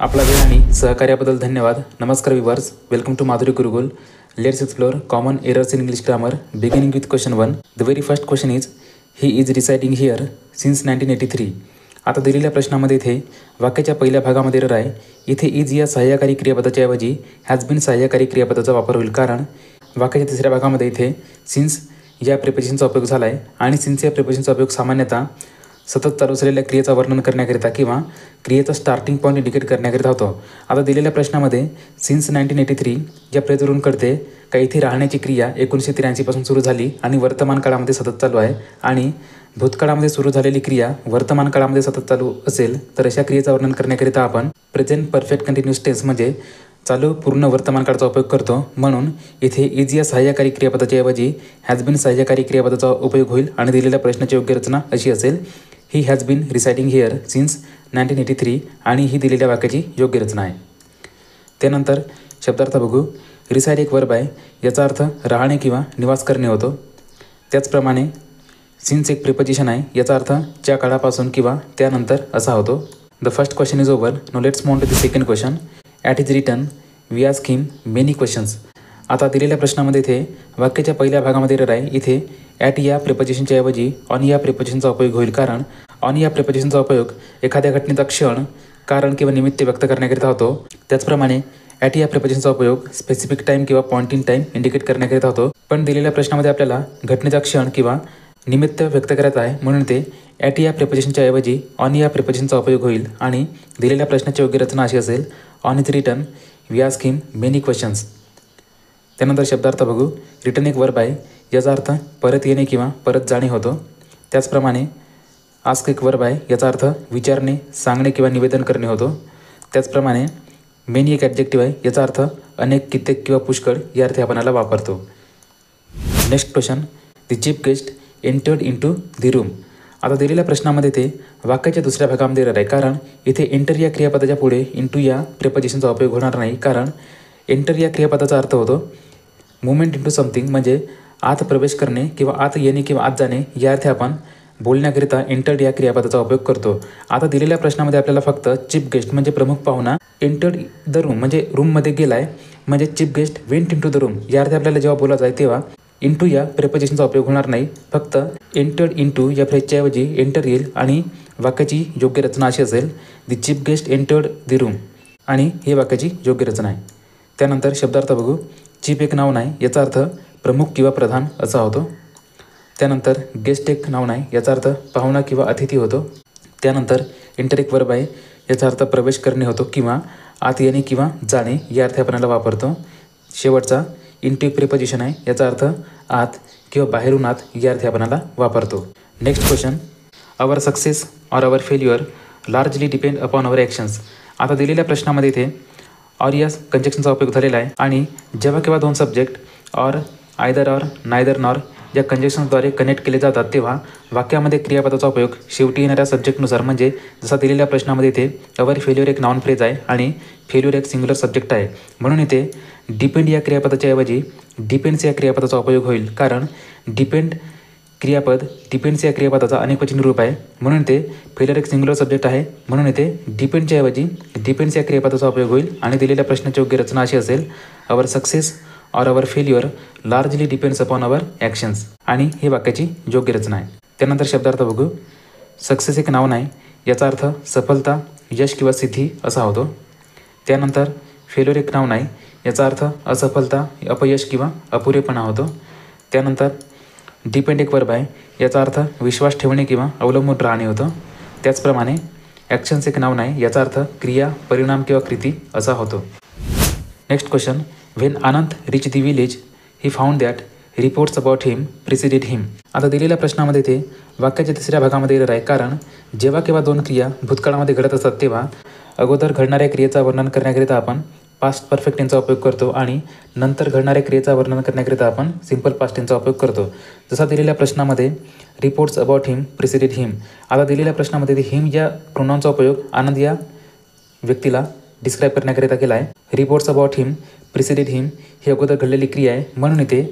आपला वेळ आणि सहकार्याबद्दल धन्यवाद. नमस्कार viewers, welcome to Madhuri Gurukul. Let's explore common errors in English grammar beginning with question 1. The very first question is he is residing here since 1983. आता दिलेल्या प्रश्नामध्ये इथे वाक्याच्या पहिल्या भागामध्ये एरर आहे. इथे इज या सहाय्यकारी क्रियापदाच्या ऐवजी हॅज बीन सहाय्यकारी क्रियापदाचा वापर होईल, कारण वाक्याच्या तिसऱ्या भागामध्ये इथे सिन्स या प्रिपोजिशनचा उपयोग झाला आहे आणि सिन्स या प्रिपोजिशनचा उपयोग सामान्यतः सतत चालू असलेल्या क्रियेचा वर्णन करण्याकरिता किंवा क्रियेचा स्टार्टिंग पॉईंट इंडिकेट करण्याकरिता होतो. आता दिलेल्या प्रश्नामध्ये सिन्स 1983 या फ्रेजवरून कळते का इथे राहण्याची क्रिया 1983 पासून सुरू झाली आणि वर्तमान काळामध्ये सतत चालू आहे, आणि भूतकाळामध्ये सुरू झालेली क्रिया वर्तमान काळामध्ये सतत चालू असेल तर अशा क्रियेचा वर्णन करण्याकरिता आपण प्रेझेंट परफेक्ट कंटिन्यूअस टेन्स म्हणजे चालू पूर्ण वर्तमान काळाचा उपयोग करतो. म्हणून इथे इज या सहाय्यकारी क्रियापदाच्या ऐवजी हॅज बीन सहाय्यकारी क्रियापदाचा उपयोग होईल आणि दिलेल्या प्रश्नाची योग्य रचना अशी असेल, he has been residing here since 1983 आणि ही दिलेल्या वाक्याची योग्य रचना आहे. त्यानंतर शब्दार्थ बघू. रिसाइड एक वर्ब आहे, याचा अर्थ राहणे किंवा निवास करणे होतो. त्याचप्रमाणे सिन्स एक प्रिपोजिशन आहे, याचा अर्थ ज्या काळापासून किंवा त्यानंतर असा होतो. The first question is over. No let's move on to the second question. At is written we ask him many questions. आता दिलेल्या प्रश्नामध्ये इथे वाक्याच्या पहिल्या भागामध्ये एरर आहे. इथे ॲट या प्रिपोजिशनच्या ऐवजी ऑन या प्रिपोजिशनचा उपयोग होईल, कारण ऑन या प्रिपोजिशनचा उपयोग एखाद्या घटनेचा क्षण, कारण किंवा निमित्त व्यक्त करण्याकरिता होतो. त्याचप्रमाणे ॲट या प्रिपोजिशनचा उपयोग स्पेसिफिक टाईम किंवा पॉईंट इन टाईम इंडिकेट करण्याकरिता होतो. पण दिलेल्या प्रश्नामध्ये आपल्याला घटनेचा क्षण किंवा निमित्त व्यक्त करायचं आहे, म्हणून ते ॲट या प्रिपोजिशनच्या ऐवजी ऑन या प्रिपोजिशनचा उपयोग होईल आणि दिलेल्या प्रश्नाची योग्य रचना अशी असेल, on is written we ask him many questions. त्यानंतर शब्दार्थ बघू. रिटर्न एक वर्ब आहे, याचा अर्थ परत येणे किंवा परत जाणे होतो. त्याचप्रमाणे आस्क एक वर्ब आहे, याचा अर्थ विचारणे, सांगणे किंवा निवेदन करणे होतो. त्याचप्रमाणे मेनी एक ॲडजेक्टिव्ह आहे, याचा अर्थ अनेक, कित्येक किंवा पुष्कळ या अर्थी आपण याला वापरतो. Next question. The chief guest entered into the room. आता दिलेल्या प्रश्नामध्ये ते वाक्याच्या दुसऱ्या भागामध्ये एरर आहे, कारण इथे एंटर या क्रियापदाच्या पुढे इंटू या प्रिपोजिशनचा उपयोग होणार नाही, कारण एंटर या क्रियापदाचा अर्थ होतो मुवमेंट इंटू समथिंग म्हणजे आत प्रवेश करणे किंवा आत येणे किंवा आत जाणे या अर्थी आपण बोलण्याकरिता एंटर्ड या क्रियापदाचा उपयोग करतो. आता दिलेल्या प्रश्नामध्ये आपल्याला फक्त चीफ गेस्ट म्हणजे प्रमुख पाहुणा एंटर्ड द रूम म्हणजे रूममध्ये गेला आहे, म्हणजे chief guest went into the room या अर्थी आपल्याला जेव्हा बोलायचं आहे तेव्हा इंटू या प्रिपोजिशनचा उपयोग होणार नाही, फक्त एंटर्ड इंटू या फ्रेजच्या ऐवजी एंटर येईल आणि वाक्याची योग्य रचना अशी असेल, the chief guest entered the room, आणि ही वाक्याची योग्य रचना आहे. त्यानंतर शब्दार्थ बघू. चीफ एक नाऊन आहे, याचा अर्थ प्रमुख किंवा प्रधान असा होतो. त्यानंतर गेस्ट एक नाऊन आहे, याचा अर्थ पाहुणा किंवा अतिथी होतो. त्यानंतर एंटर एक वर्ब आहे, याचा अर्थ प्रवेश करणे होतो किंवा आत येणे किंवा जाणे या अर्थी आपण याला वापरतो. शेवटचा इंटू एक प्रिपोजिशन आहे, याचा अर्थ आत किंवा बाहेरून आत या अर्थी आपण याला वापरतो. Next question. Our success or our failure largely depend upon our actions. आता दिलेल्या प्रश्नामध्ये इथे ऑर या कंजक्शनचा उपयोग झालेला आहे आणि जेव्हा केव्हा दोन subject or, either or, neither nor या कंजक्शन्सद्वारे कनेक्ट केले जातात तेव्हा वाक्यामध्ये क्रियापदाचा उपयोग शेवटी येणाऱ्या सब्जेक्टनुसार, म्हणजे जसा दिलेल्या प्रश्नामध्ये इथे अवर फेल्युअर एक नाउन फ्रेज आहे आणि फेल्युअर एक सिंग्युलर सब्जेक्ट आहे, म्हणून इथे डिपेंड या क्रियापदाच्या ऐवजी डिपेंड्स या क्रियापदाचा उपयोग होईल, कारण डिपेंड क्रियापद डिपेंड्स या क्रियापदाचा अनेकवचनी रूप आहे, म्हणून ते फेल्युअर एक सिंग्युलर सब्जेक्ट आहे, म्हणून इथे डिपेंडच्या ऐवजी डिपेंड्स या क्रियापदाचा उपयोग होईल आणि दिलेल्या प्रश्नाची योग्य रचना अशी असेल, our success or our failure largely depends upon our actions, आणि ही वाक्याची योग्य रचना आहे. त्यानंतर शब्दार्थ बघू. सक्सेस एक नाऊन आहे, याचा अर्थ सफलता, यश किंवा सिद्धी असा होतो. त्यानंतर फेल्युअर एक नाऊन आहे, याचा अर्थ असफलता, अपयश किंवा अपुरेपणा होतो. त्यानंतर डिपेंड एक वर्ब आहे, याचा अर्थ विश्वास ठेवणे किंवा अवलंबून राहणे होतं. त्याचप्रमाणे ॲक्शन्स एक नाऊन आहे, याचा अर्थ क्रिया, परिणाम किंवा कृती असा होतो. Next question. When Anand reach the village he found that reports about him preceded him. आता दिलेल्या प्रश्नामध्ये ते वाक्याच्या तिसऱ्या भागामध्ये एरर आहे, कारण जेव्हा केव्हा दोन क्रिया भूतकाळामध्ये घडत असतात तेव्हा अगोदर घडणाऱ्या क्रियेचा वर्णन करण्याकरिता आपण पास्ट परफेक्ट टेन्सचा उपयोग करतो आणि नंतर घडणाऱ्या क्रियेचा वर्णन करण्याकरिता आपण सिंपल पास्ट टेन्सचा उपयोग करतो. जसा दिलेल्या प्रश्नामध्ये reports about him preceded him. आता दिलेल्या प्रश्नामध्ये हिम या प्रोनाउनचा उपयोग आनंद या व्यक्तीला डिस्क्राईब करण्याकरिता केला आहे. Reports about him preceded him ही अगोदर घडलेली क्रिया आहे, म्हणून इथे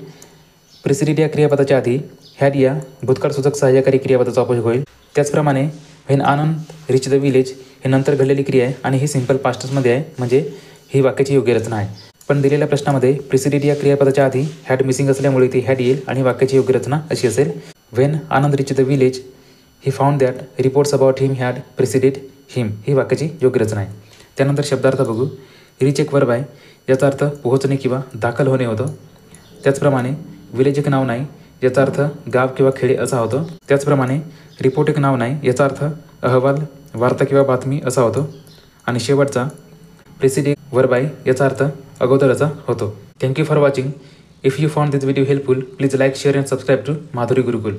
प्रिसिडेड या क्रियापदाच्या आधी हॅड या भूतकाळसूचक सहाय्यकारी क्रियापदाचा उपयोग होईल. त्याचप्रमाणे when Anand reach the village हे नंतर घडलेली क्रिया आहे आणि ही सिंपल पास्टमध्ये आहे, म्हणजे ही वाक्याची योग्य रचना आहे. पण दिलेल्या प्रश्नामध्ये प्रिसिडेड या क्रियापदाच्या आधी हॅड मिसिंग असल्यामुळे ती हॅड येईल आणि वाक्याची योग्य रचना अशी असेल, when Anand reach the village he found that reports about him had preceded him, ही वाक्याची योग्य रचना आहे. त्यानंतर शब्दार्थ बघू. रिच एक वर्ब आहे, याचा अर्थ पोहोचणे किंवा दाखल होणे होतो. त्याचप्रमाणे विलेज एक नाव नाही, याचा अर्थ गाव किंवा खेडे असा होतो. त्याचप्रमाणे रिपोर्ट एक नाव नाही, याचा अर्थ अहवाल, वार्ता किंवा बातमी असा होतो. आणि शेवटचा प्रेसिड एक वर्ब आहे, याचा अर्थ अगोदरचा होतो. Thank you for watching. If you found this video helpful, please like, share and subscribe to Madhuri Gurukul.